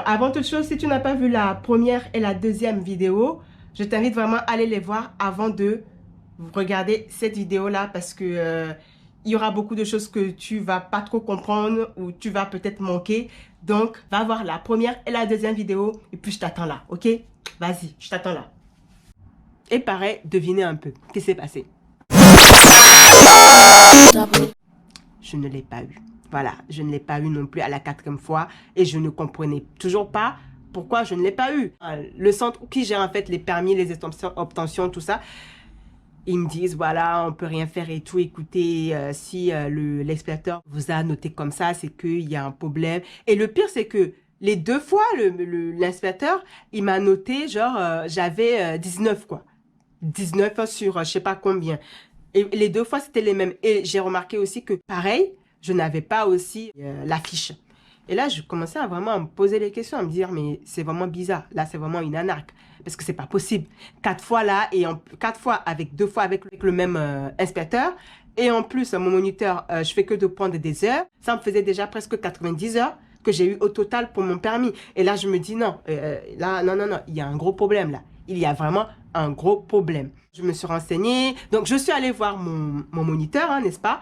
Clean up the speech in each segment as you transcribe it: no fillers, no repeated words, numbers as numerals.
avant toute chose, si tu n'as pas vu la première et la deuxième vidéo, je t'invite vraiment à aller les voir avant de regarder cette vidéo-là parce que il y aura beaucoup de choses que tu vas pas trop comprendre ou tu vas peut-être manquer. Donc, va voir la première et la deuxième vidéo et puis je t'attends là, ok? Vas-y, je t'attends là. Et pareil, devinez un peu, qu'est-ce qui s'est passé? Je ne l'ai pas eu. Voilà, je ne l'ai pas eu non plus à la 4e fois et je ne comprenais toujours pas pourquoi je ne l'ai pas eu. Le centre qui gère en fait les permis, les obtentions, tout ça, ils me disent, voilà, on peut rien faire et tout. Écoutez, si l'exploiteur vous a noté comme ça, c'est qu'il y a un problème. Et le pire, c'est que les 2 fois, l'inspecteur, il m'a noté, genre, j'avais 19, quoi. 19 sur je sais pas combien. Et les 2 fois, c'était les mêmes. Et j'ai remarqué aussi que, pareil, je n'avais pas aussi la fiche. Et là, je commençais à vraiment me poser des questions, à me dire, mais c'est vraiment bizarre. Là, c'est vraiment une arnaque. Parce que c'est pas possible. 4 fois là, et 4 fois avec 2 fois avec le même inspecteur. Et en plus, mon moniteur, je fais que de prendre des heures. Ça me faisait déjà presque 90 heures que j'ai eu au total pour mon permis. Et là, je me dis, non, là, non, non, non, il y a un gros problème là. Il y a vraiment un gros problème. Je me suis renseignée, donc je suis allée voir mon moniteur, hein, n'est-ce pas,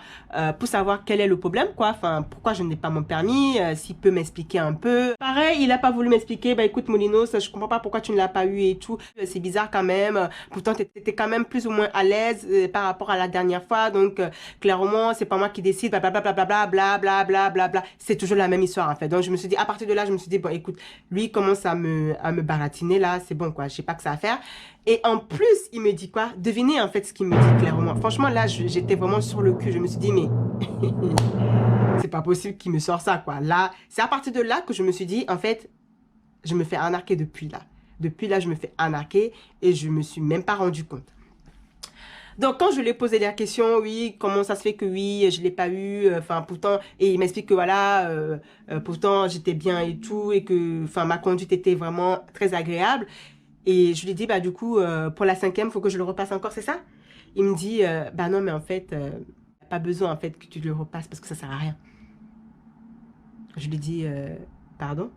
pour savoir quel est le problème, quoi, enfin, pourquoi je n'ai pas mon permis, s'il peut m'expliquer un peu. Pareil, il n'a pas voulu m'expliquer, bah écoute Molinos, je comprends pas pourquoi tu ne l'as pas eu et tout, c'est bizarre quand même, pourtant tu étais quand même plus ou moins à l'aise par rapport à la dernière fois, donc clairement, c'est pas moi qui décide, blablabla, blablabla, blablabla, c'est toujours la même histoire en fait. Donc je me suis dit, à partir de là, je me suis dit, bon écoute, lui il commence à me baratiner là, c'est bon quoi, je sais pas que ça à faire. Et en plus, il me dit quoi? Devinez en fait ce qu'il me dit clairement. Franchement, là, j'étais vraiment sur le cul. Je me suis dit, mais c'est pas possible qu'il me sorte ça, quoi. Là, c'est à partir de là que je me suis dit, en fait, je me fais arnaquer depuis là. Depuis là, je me fais arnaquer et je me suis même pas rendu compte. Donc, quand je lui ai posé la question, oui, comment ça se fait que oui, je l'ai pas eu, enfin, pourtant, et il m'explique que voilà, pourtant, j'étais bien et tout, et que, enfin, ma conduite était vraiment très agréable. Et je lui dis, bah du coup, pour la 5e, il faut que je le repasse encore, c'est ça? Il me dit, bah non, mais en fait, pas besoin en fait que tu le repasses parce que ça sert à rien. Je lui dis, pardon?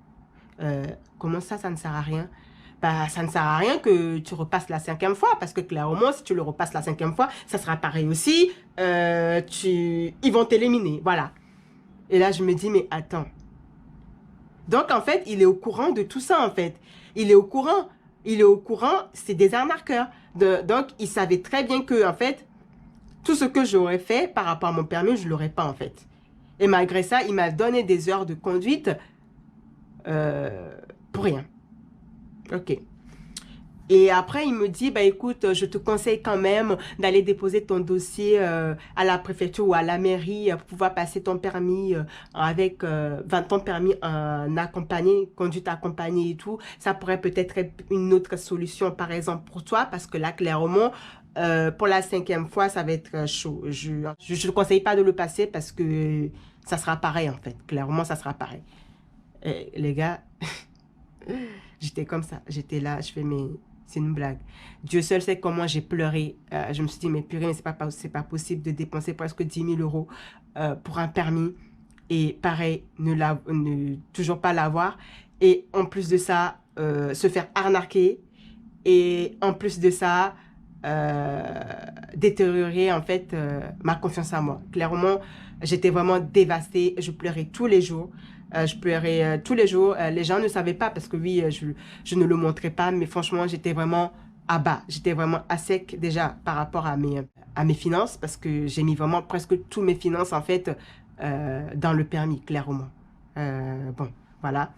Comment ça, ça ne sert à rien? Bah, ça ne sert à rien que tu repasses la 5e fois parce que clairement, si tu le repasses la 5e fois, ça sera pareil aussi. Ils vont t'éliminer, voilà. Et là, je me dis, mais attends. Donc, en fait, il est au courant de tout ça, en fait. Il est au courant. Il est au courant, c'est des arnaqueurs. Donc, il savait très bien que, en fait, tout ce que j'aurais fait par rapport à mon permis, je ne l'aurais pas, en fait. Et malgré ça, il m'a donné des heures de conduite pour rien. Ok. Et après, il me dit, bah écoute, je te conseille quand même d'aller déposer ton dossier à la préfecture ou à la mairie pour pouvoir passer ton permis avec ton permis accompagné, conduite accompagnée et tout. Ça pourrait peut-être être une autre solution, par exemple, pour toi, parce que là, clairement, pour la 5e fois, ça va être chaud. Je ne conseille pas de le passer parce que ça sera pareil, en fait. Clairement, ça sera pareil. Et, les gars, j'étais comme ça. J'étais là, je fais mes... C'est une blague. Dieu seul sait comment j'ai pleuré. Je me suis dit, mais purée, mais c'est pas possible de dépenser presque 10 000 euros pour un permis. Et pareil, toujours pas l'avoir. Et en plus de ça, se faire arnaquer. Et en plus de ça, détériorer en fait ma confiance en moi. Clairement, j'étais vraiment dévastée. Je pleurais tous les jours. Je pleurais tous les jours. Les gens ne savaient pas parce que oui, je ne le montrais pas. Mais franchement, j'étais vraiment à bas. J'étais vraiment à sec déjà par rapport à mes finances parce que j'ai mis vraiment presque tous mes finances en fait dans le permis, clairement. Bon, voilà.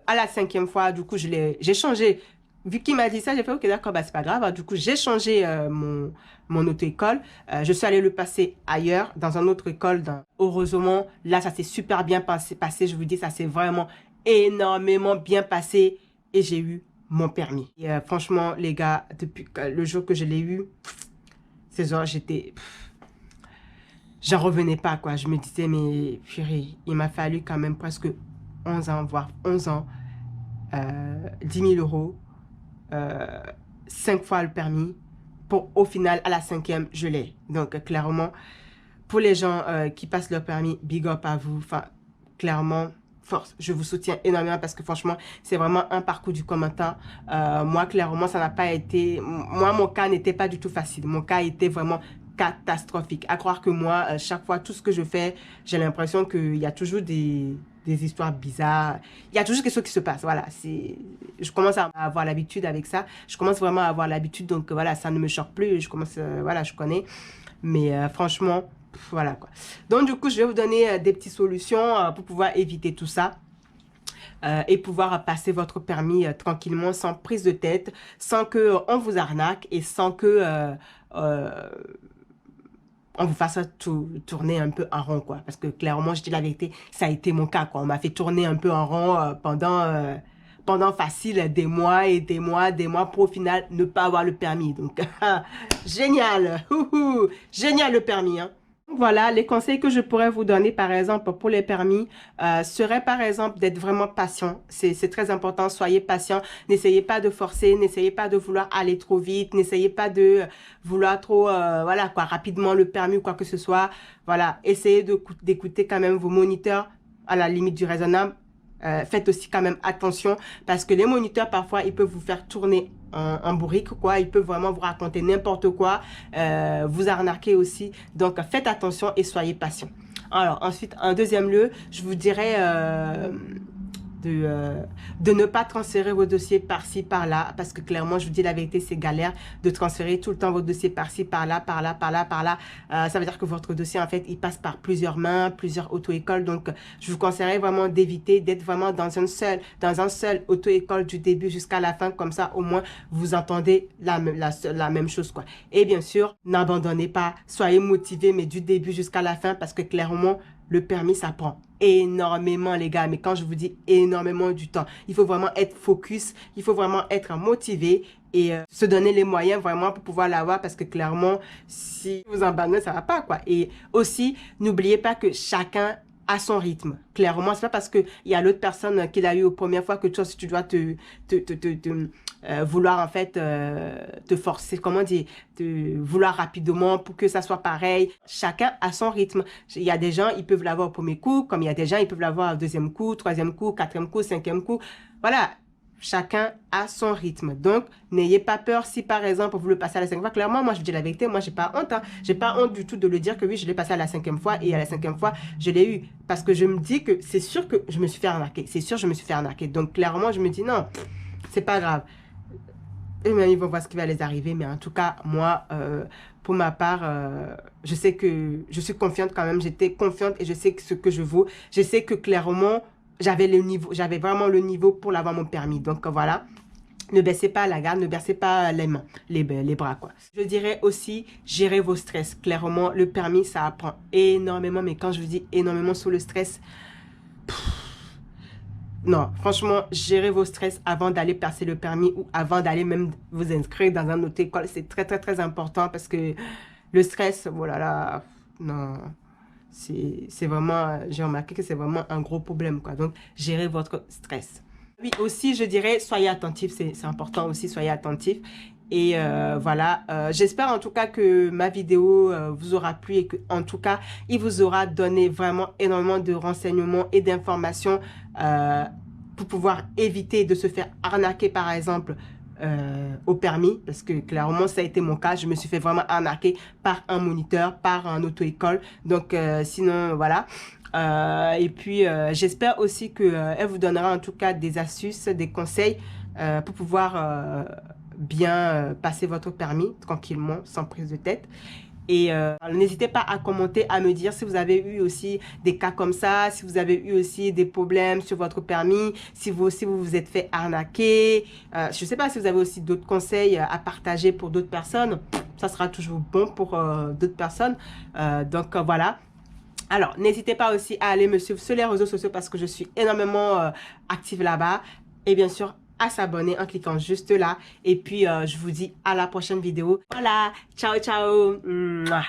À la 5e fois, du coup, j'ai changé. Vu qu'il m'a dit ça, j'ai fait, ok, d'accord, bah, c'est pas grave. Alors, du coup, j'ai changé mon auto-école. Je suis allée le passer ailleurs, dans une autre école. Heureusement, là, ça s'est super bien passé. Je vous dis, ça s'est vraiment énormément bien passé. Et j'ai eu mon permis. Et, franchement, les gars, depuis le jour que je l'ai eu, ces heures, j'en revenais pas, quoi. Je me disais, mais purée, il m'a fallu quand même presque 11 ans, voire 11 ans, 10 000 euros, 5 fois le permis, pour au final, à la 5e, je l'ai. Donc, clairement, pour les gens qui passent leur permis, big up à vous. Enfin, clairement, force. Je vous soutiens énormément parce que franchement, c'est vraiment un parcours du combattant. Moi, clairement, ça n'a pas été... Moi, mon cas n'était pas du tout facile. Mon cas était vraiment catastrophique. À croire que moi, chaque fois, tout ce que je fais, j'ai l'impression qu'il y a toujours des histoires bizarres. Il y a toujours quelque chose qui se passe. Voilà, je commence à avoir l'habitude avec ça. Je commence vraiment à avoir l'habitude. Donc, voilà, ça ne me choque plus. Je commence, voilà, je connais. Mais franchement... Voilà quoi. Donc du coup, je vais vous donner des petites solutions pour pouvoir éviter tout ça et pouvoir passer votre permis tranquillement, sans prise de tête, sans que on vous arnaque et sans que on vous fasse tourner un peu en rond quoi. Parce que clairement, je dis la vérité, ça a été mon cas quoi. On m'a fait tourner un peu en rond pendant facile des mois et des mois pour au final ne pas avoir le permis. Donc génial, génial le permis hein. Voilà, les conseils que je pourrais vous donner, par exemple, pour les permis, serait par exemple d'être vraiment patient. C'est très important, soyez patient. N'essayez pas de forcer, n'essayez pas de vouloir aller trop vite, n'essayez pas de vouloir trop, voilà quoi, rapidement le permis ou quoi que ce soit. Voilà, essayez d'écouter quand même vos moniteurs à la limite du raisonnable. Faites aussi quand même attention parce que les moniteurs, parfois, ils peuvent vous faire tourner en bourrique, quoi. Ils peuvent vraiment vous raconter n'importe quoi, vous arnaquer aussi. Donc, faites attention et soyez patient. Alors, ensuite, en deuxième lieu, je vous dirais de ne pas transférer vos dossiers par-ci, par-là, parce que clairement, je vous dis la vérité, c'est galère de transférer tout le temps vos dossiers par-ci, par-là, par-là, par-là, par-là. Ça veut dire que votre dossier, en fait, il passe par plusieurs mains, plusieurs auto-écoles. Donc, je vous conseillerais vraiment d'éviter d'être vraiment dans un seul auto-école du début jusqu'à la fin. Comme ça, au moins, vous entendez la même chose, quoi. Et bien sûr, n'abandonnez pas, soyez motivés, mais du début jusqu'à la fin, parce que clairement, le permis, ça prend énormément, les gars. Mais quand je vous dis énormément du temps, il faut vraiment être focus, il faut vraiment être motivé et se donner les moyens vraiment pour pouvoir l'avoir parce que clairement, si vous abandonnez, ça va pas, quoi. Et aussi, n'oubliez pas que chacun à son rythme. Clairement, c'est pas parce que il y a l'autre personne qui l'a eu aux premières fois que toi, si tu dois vouloir en fait te forcer, comment dire, vouloir rapidement pour que ça soit pareil. Chacun a son rythme. Il y a des gens, ils peuvent l'avoir au premier coup, comme il y a des gens, ils peuvent l'avoir au deuxième coup, troisième coup, quatrième coup, cinquième coup. Voilà. Chacun a son rythme. Donc, n'ayez pas peur si, par exemple, vous le passez à la 5e fois. Clairement, moi, je vous dis la vérité, moi, j'ai pas honte. Hein. J'ai pas honte du tout de le dire que oui, je l'ai passé à la 5e fois et à la 5e fois, je l'ai eu. Parce que je me dis que c'est sûr que je me suis fait arnaquer. C'est sûr, je me suis fait arnaquer. Donc, clairement, je me dis non, c'est pas grave. Eux-mêmes, ils vont voir ce qui va les arriver. Mais en tout cas, moi, pour ma part, je sais que je suis confiante quand même. J'étais confiante et je sais ce que je vaux. Je sais que clairement, j'avais vraiment le niveau pour l'avoir mon permis. Donc voilà, ne baissez pas la garde, ne baissez pas les mains, les bras quoi. Je dirais aussi, gérez vos stress. Clairement, le permis, ça apprend énormément. Mais quand je vous dis énormément sur le stress, non, franchement, gérez vos stress avant d'aller passer le permis ou avant d'aller même vous inscrire dans un autre école. C'est très, très, très important parce que le stress, voilà, là, non... C'est vraiment, j'ai remarqué que c'est vraiment un gros problème, quoi. Donc, gérez votre stress. Oui, aussi, je dirais, soyez attentifs. C'est important aussi, soyez attentifs. Et voilà, j'espère en tout cas que ma vidéo vous aura plu et que, en tout cas, il vous aura donné vraiment énormément de renseignements et d'informations pour pouvoir éviter de se faire arnaquer, par exemple, au permis, parce que clairement ça a été mon cas. Je me suis fait vraiment arnaquer par un moniteur, par un auto-école. Donc sinon voilà. Et puis j'espère aussi que elle vous donnera en tout cas des astuces, des conseils pour pouvoir bien passer votre permis tranquillement, sans prise de tête. Et n'hésitez pas à commenter, à me dire si vous avez eu aussi des cas comme ça, si vous avez eu aussi des problèmes sur votre permis, si vous aussi vous êtes fait arnaquer. Je ne sais pas si vous avez aussi d'autres conseils à partager pour d'autres personnes. Ça sera toujours bon pour d'autres personnes. Donc voilà. Alors, n'hésitez pas aussi à aller me suivre sur les réseaux sociaux parce que je suis énormément active là-bas. Et bien sûr, à s'abonner en cliquant juste là. Et puis, je vous dis à la prochaine vidéo. Voilà, ciao, ciao. Mouah.